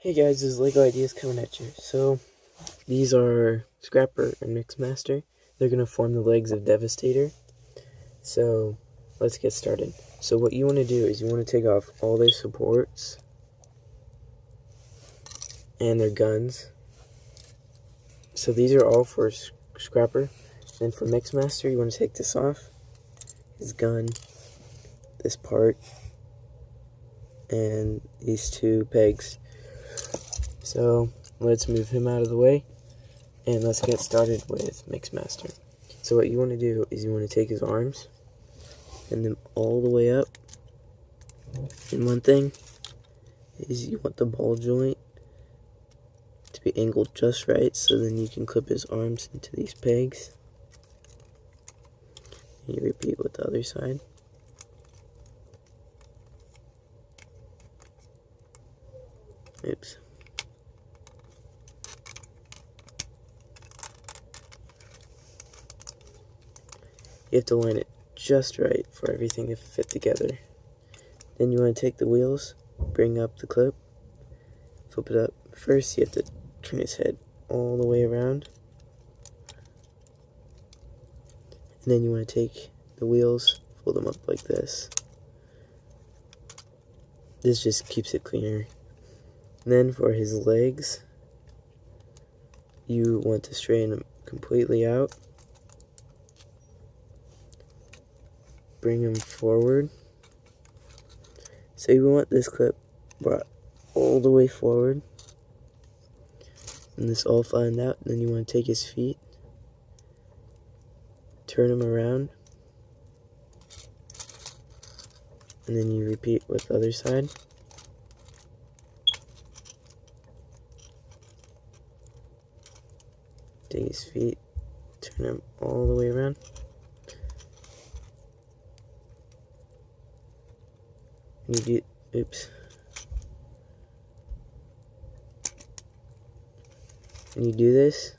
Hey guys, this is Lego Ideas coming at you. So, these are Scrapper and Mixmaster. They're going to form the legs of Devastator. So, let's get started. So what you want to do is you want to take off all their supports and their guns. So these are all for Scrapper. And for Mixmaster, you want to take this off. His gun, this part, and these two pegs. So let's move him out of the way and let's get started with Mixmaster. So what you want to do is you want to take his arms and them all the way up. And one thing is you want the ball joint to be angled just right, so then you can clip his arms into these pegs. And you repeat with the other side. Oops. You have to line it just right for everything to fit together. Then you want to take the wheels, bring up the clip, flip it up. First you have to turn his head all the way around. And then you want to take the wheels, fold them up like this. This just keeps it cleaner. And then for his legs, you want to straighten them completely out. Bring them forward. So you want this clip brought all the way forward. And this all flattened out. And then you want to take his feet, turn him around, and then you repeat with the other side. Take his feet, turn him all the way around. And you do, oops. When you do this,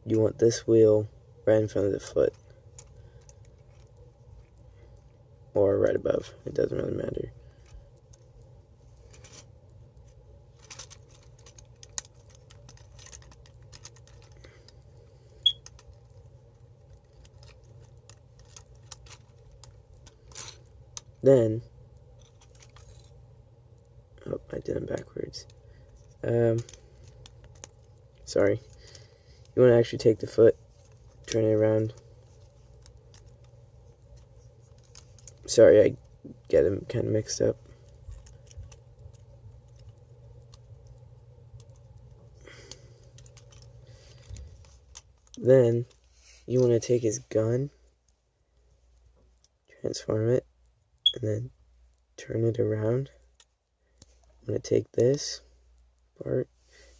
you want this wheel right in front of the foot. Or right above, it doesn't really matter. Then, oh, I did them backwards. Sorry. You want to actually take the foot, turn it around. Sorry, I get them kind of mixed up. Then, you want to take his gun, transform it, and then turn it around. I'm going to take this part.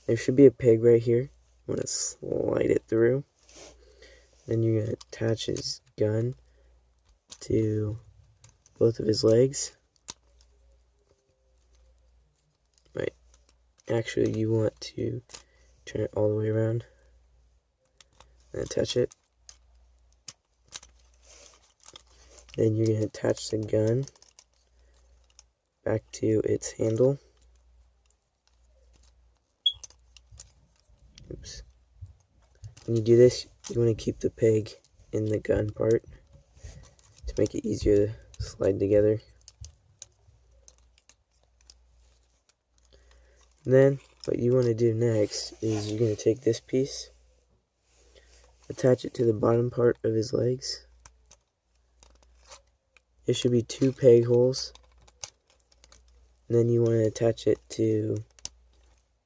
There should be a peg right here. I'm going to slide it through. Then you're going to attach his gun to both of his legs. Right. Actually, you want to turn it all the way around and attach it. Then you're going to attach the gun back to its handle. Oops. When you do this, you want to keep the peg in the gun part to make it easier to slide together. And then, what you want to do next is you're going to take this piece, attach it to the bottom part of his legs. There should be 2 peg holes. And then you want to attach it to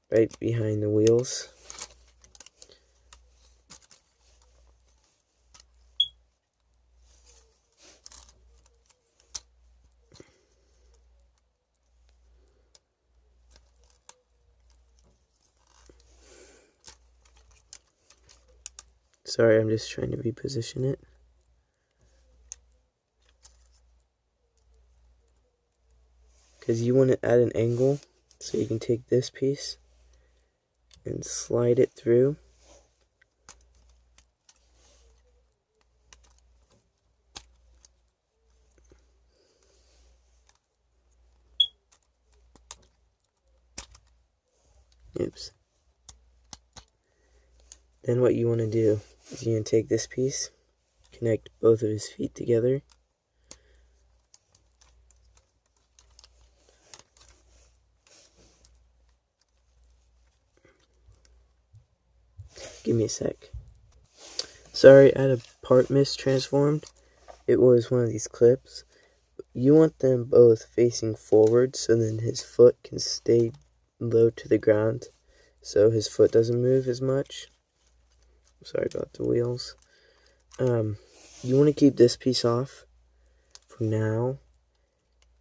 right behind the wheels. Sorry, I'm just trying to reposition it. Because you want to add an angle, so you can take this piece and slide it through. Oops. Then what you want to do is you're going to take this piece, connect both of his feet together. Give me a sec. Sorry, I had a part mistransformed. It was one of these clips. You want them both facing forward so then his foot can stay low to the ground so his foot doesn't move as much. Sorry about the wheels. You want to keep this piece off for now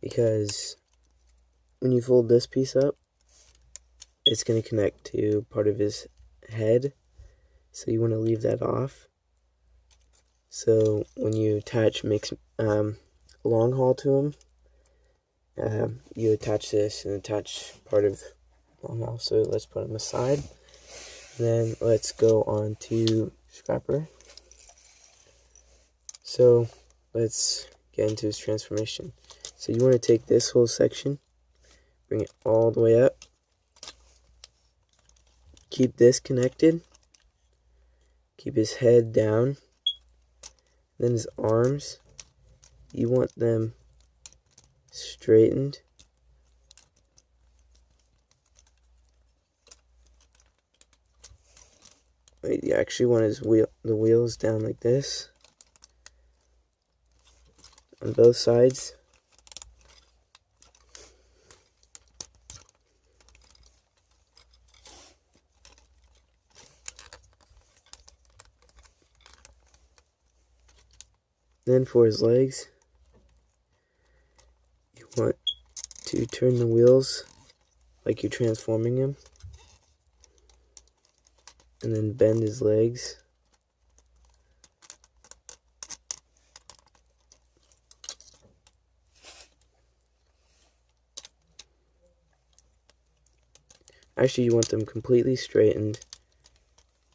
because when you fold this piece up, it's going to connect to part of his head, so you want to leave that off. So when you attach long haul to him, you attach this and attach part of long haul. So let's put him aside. Then let's go on to Scrapper. So let's get into his transformation. So you want to take this whole section, bring it all the way up, keep this connected, keep his head down, then his arms, you want them straightened. Wait, you actually want the wheels down like this on both sides. Then for his legs, you want to turn the wheels like you're transforming him, and then bend his legs. Actually, you want them completely straightened.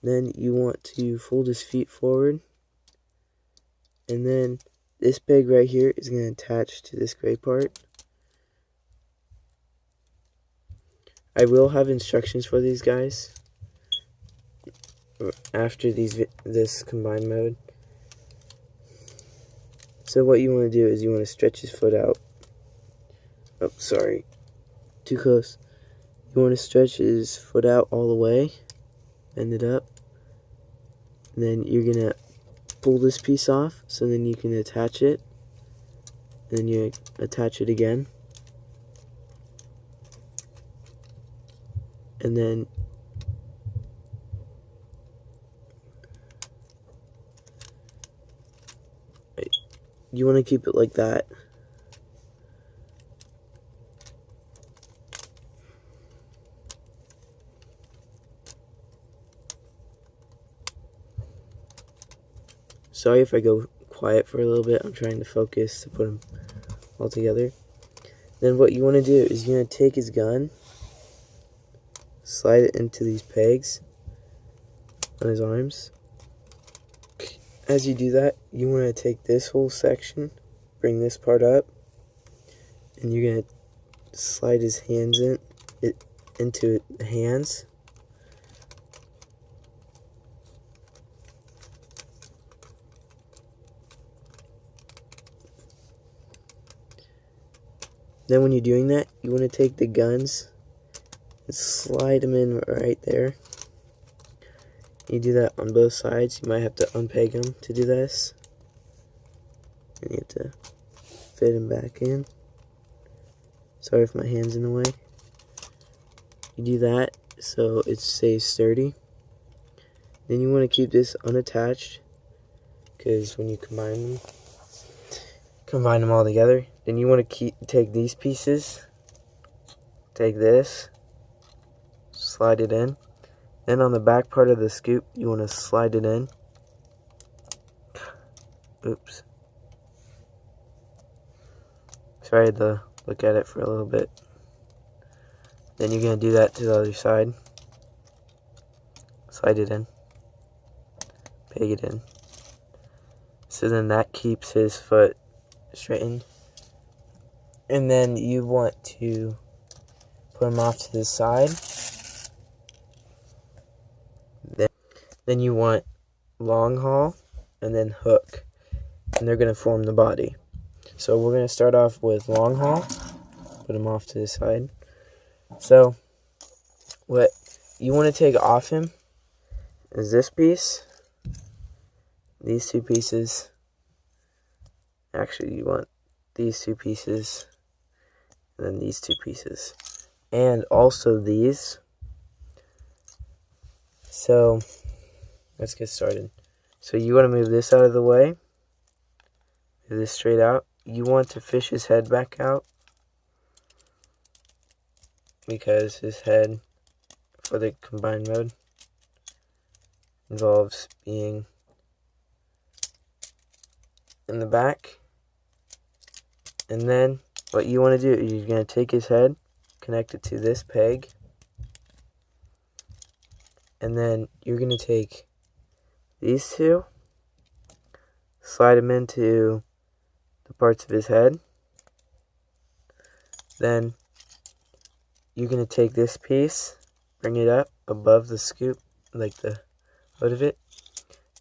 Then you want to fold his feet forward. And then this peg right here is going to attach to this gray part. I will have instructions for these guys after this combined mode. So what you want to do is you want to stretch his foot out. Oh, sorry. Too close. You want to stretch his foot out all the way. Bend it up. And then you're going to pull this piece off so then you can attach it. And then you attach it again. And then you want to keep it like that. Sorry if I go quiet for a little bit. I'm trying to focus to put them all together. Then what you want to do is you're going to take his gun, slide it into these pegs on his arms. As you do that, you want to take this whole section, bring this part up, and you're going to slide his hands into the hands. Then when you're doing that, you want to take the guns and slide them in right there. You do that on both sides. You might have to unpeg them to do this. And you have to fit them back in. Sorry if my hand's in the way. You do that so it stays sturdy. Then you want to keep this unattached, because when you combine them all together, then you want to take these pieces, take this, slide it in. Then on the back part of the scoop, you want to slide it in. Oops. Sorry, I had to look at it for a little bit. Then you're going to do that to the other side. Slide it in. Peg it in. So then that keeps his foot straightened. And then you want to put him off to the side. Then you want long haul and then hook, and they're going to form the body. So we're going to start off with long haul, put him off to the side. So what you want to take off him is this piece, these two pieces. Actually, you want these two pieces, and then these two pieces, and also these. So let's get started. So you want to move this out of the way, move this straight out. You want to fish his head back out, because his head for the combined mode involves being in the back. And then what you want to do is you're going to take his head, connect it to this peg, and then you're going to take these two, slide them into the parts of his head. Then you're going to take this piece, bring it up above the scoop, like the hood of it,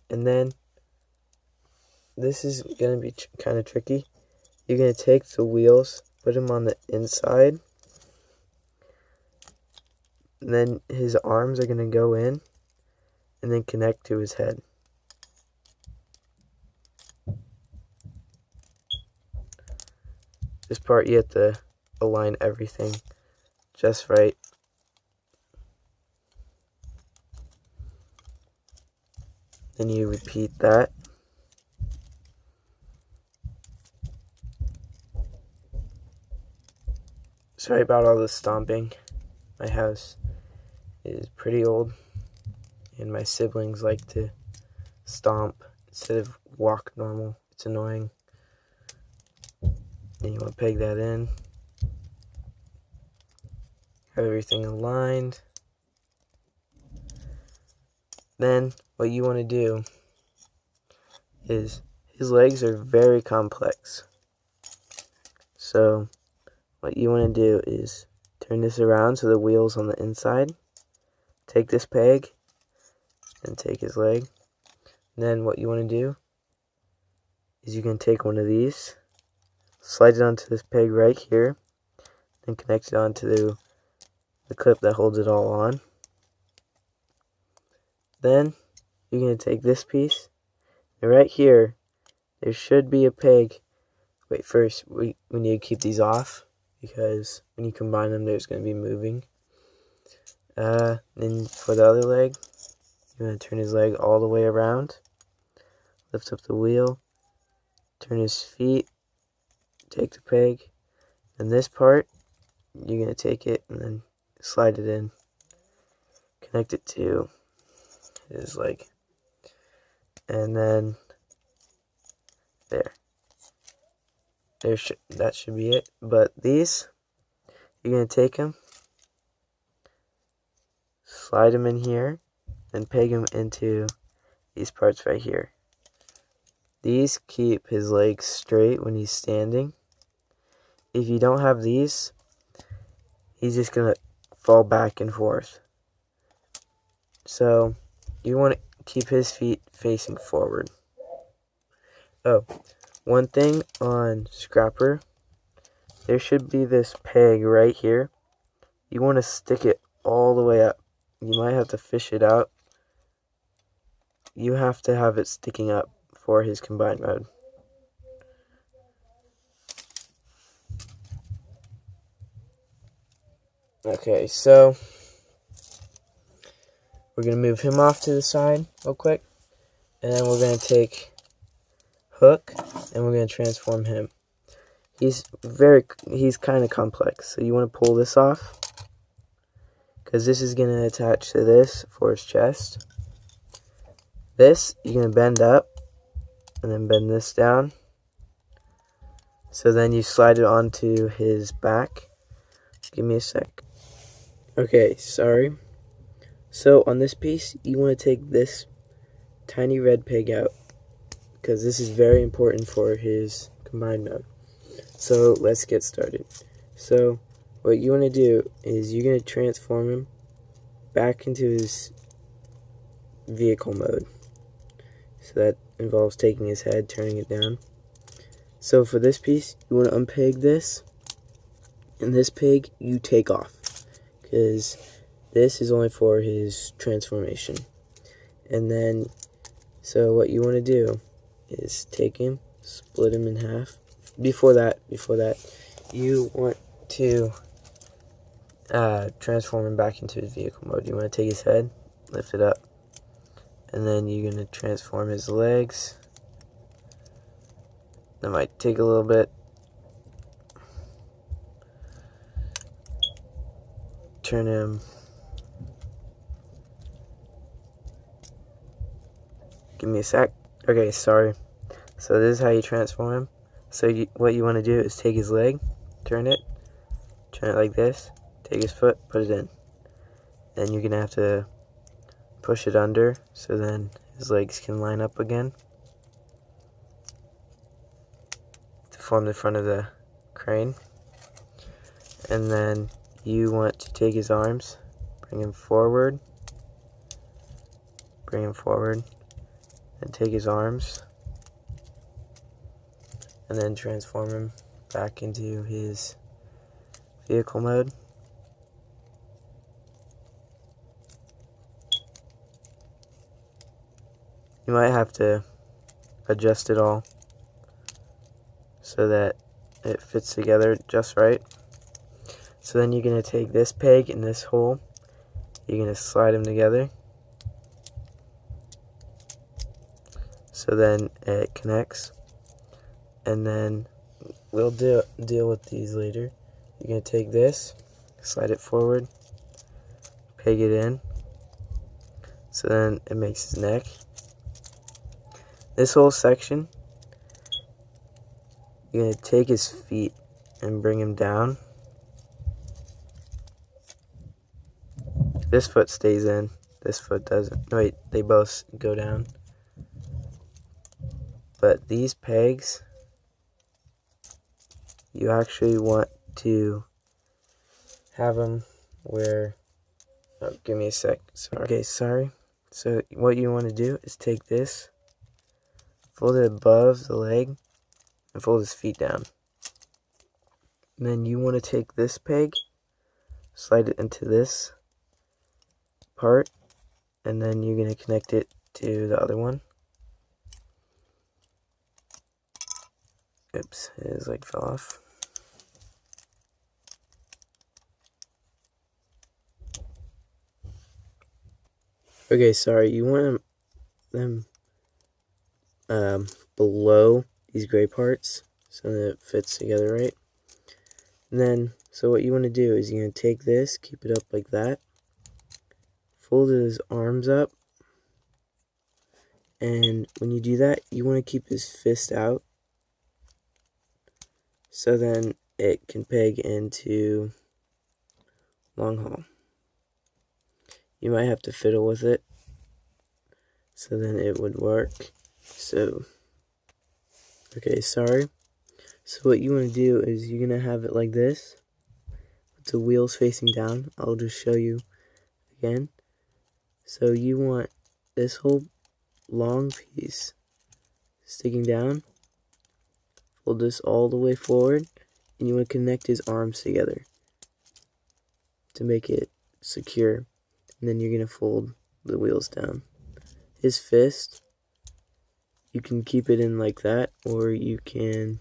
and then this is going to be kind of tricky. You're going to take the wheels, put them on the inside, and then his arms are going to go in and then connect to his head. This part you have to align everything just right. Then you repeat that. Sorry about all the stomping. My house is pretty old, and my siblings like to stomp instead of walk normal. It's annoying. Then you want to peg that in. Have everything aligned. Then what you want to do is, his legs are very complex. So what you want to do is turn this around so the wheel's on the inside. Take this peg and take his leg. And then what you want to do is you can take one of these, slide it onto this peg right here, and connect it onto the clip that holds it all on. Then you're going to take this piece, and right here there should be a peg. Wait, first we need to keep these off, because when you combine them there's going to be moving. Then for the other leg, you're going to turn his leg all the way around, lift up the wheel, turn his feet, take the peg, and this part you're going to take it and then slide it in, connect it to his leg, and then there. That should be it. But these, you're going to take them, slide them in here, and peg them into these parts right here. These keep his legs straight when he's standing. If you don't have these, he's just going to fall back and forth. So you want to keep his feet facing forward. Oh, one thing on Scrapper, there should be this peg right here. You want to stick it all the way up. You might have to fish it out. You have to have it sticking up for his combined mode. Okay, so we're going to move him off to the side real quick, and then we're going to take Hook and we're going to transform him. He's kind of complex, so you want to pull this off, because this is going to attach to this for his chest. This you're going to bend up and then bend this down, so then you slide it onto his back. Give me a sec. Okay, sorry. So on this piece, you want to take this tiny red peg out, because this is very important for his combined mode. So let's get started. So what you want to do is you're going to transform him back into his vehicle mode. So that involves taking his head, turning it down. So for this piece, you want to unpeg this, and this peg you take off, because this is only for his transformation. And then, so what you want to do is take him, split him in half. Before that, you want to transform him back into his vehicle mode. You want to take his head, lift it up, and then you're going to transform his legs. That might take a little bit. Turn him. Give me a sec. Okay, sorry. So this is how you transform him. So what you want to do is take his leg, turn it like this, take his foot, put it in. Then you're going to have to push it under so then his legs can line up again to form the front of the crane. And then you want to take his arms, bring him forward, and take his arms, and then transform him back into his vehicle mode. You might have to adjust it all so that it fits together just right. So then you're going to take this peg and this hole, you're going to slide them together so then it connects. And then we'll deal with these later. You're going to take this, slide it forward, peg it in, so then it makes his neck. This whole section, you're going to take his feet and bring him down. This foot stays in, this foot doesn't. Wait, they both go down. But these pegs, you actually want to have them where, oh, give me a sec. Okay, sorry. So what you want to do is take this, fold it above the leg, and fold his feet down. And then you want to take this peg, slide it into this part, and then you're going to connect it to the other one. Oops, his leg fell off. Okay, sorry, you want them below these gray parts so that it fits together right. And then, so what you want to do is you're going to take this, keep it up like that, fold his arms up, and when you do that, you want to keep his fist out so then it can peg into long haul. You might have to fiddle with it so then it would work. So, okay, sorry. So what you want to do is you're going to have it like this, with the wheels facing down. I'll just show you again. So you want this whole long piece sticking down, fold this all the way forward, and you want to connect his arms together to make it secure. And then you're going to fold the wheels down. His fist, you can keep it in like that, or you can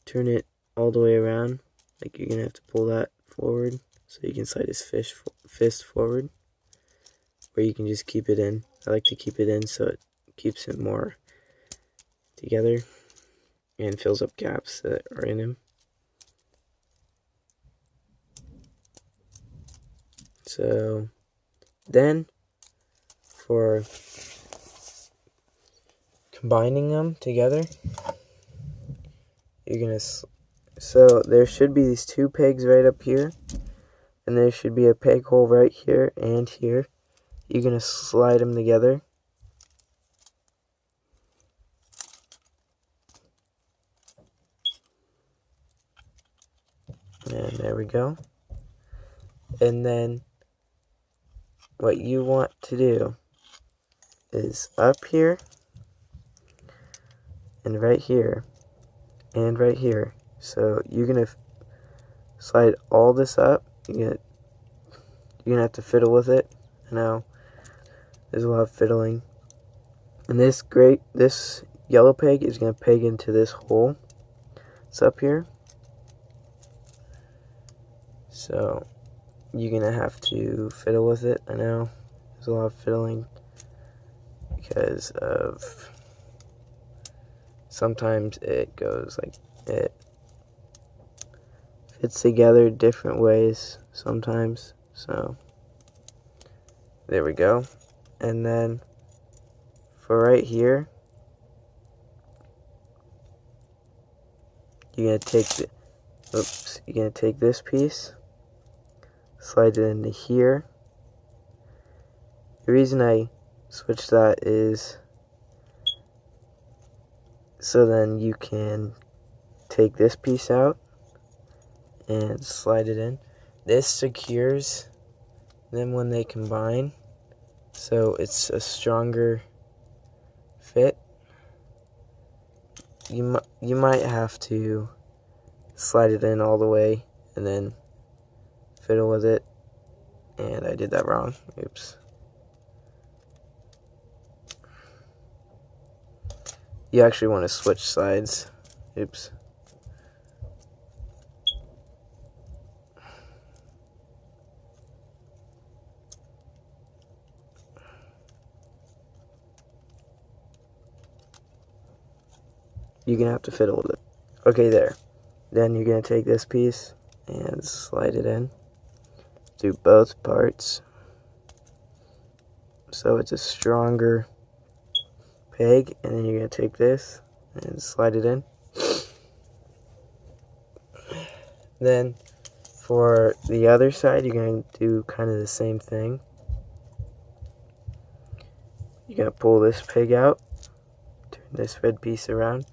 turn it all the way around. Like you're going to have to pull that forward so you can slide his fist forward. Or you can just keep it in. I like to keep it in so it keeps it more together and fills up gaps that are in him. So then for combining them together, you're gonna, so there should be these two pegs right up here, and there should be a peg hole right here and here. You're gonna slide them together. And there we go. And then what you want to do is up here and right here and right here. So you're gonna slide all this up. You're gonna have to fiddle with it. I know there's a lot of fiddling. And this yellow peg is gonna peg into this hole. It's up here. So you're gonna have to fiddle with it. I know there's a lot of fiddling because of sometimes it goes like it fits together different ways sometimes. So there we go. And then for right here, you're gonna take this piece, slide it into here. The reason I switched that is so then you can take this piece out and slide it in. This secures them when they combine, so it's a stronger fit. You might have to slide it in all the way and then fiddle with it, and I did that wrong. Oops. You actually want to switch sides. Oops. You're gonna have to fiddle with it. Okay, there. Then you're gonna take this piece and slide it in. Do both parts. So it's a stronger peg, and then you're gonna take this and slide it in. Then for the other side, you're gonna do kind of the same thing. You're gonna pull this peg out, turn this red piece around,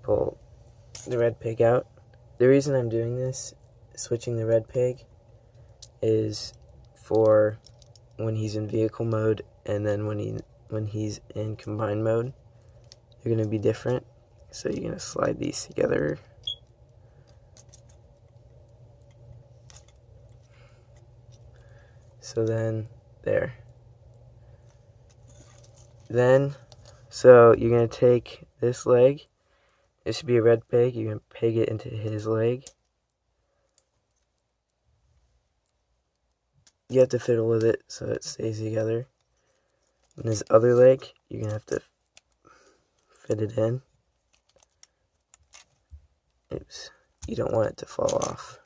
pull the red peg out. The reason I'm doing this, switching the red peg, is for when he's in vehicle mode, and then when he's in combined mode, they're gonna be different. So you're gonna slide these together. So then there. Then so you're gonna take this leg. This should be a red peg. You're gonna peg it into his leg. You have to fiddle with it so it stays together. And this other leg, you're gonna have to fit it in. Oops, you don't want it to fall off.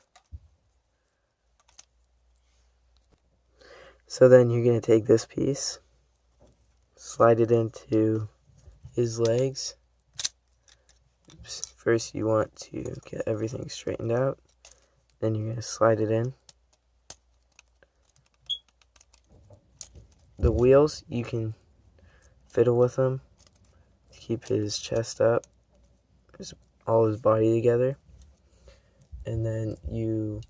So then you're gonna take this piece, slide it into his legs. Oops. First you want to get everything straightened out. Then you're gonna slide it in. The wheels, you can fiddle with them to keep his chest up, all his body together. And then you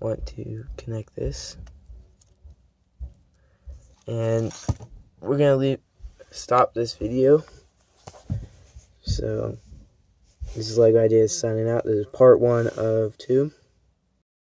want to connect this. And we're gonna stop this video. So this is LEGO Ideas signing out. This is part 1 of 2.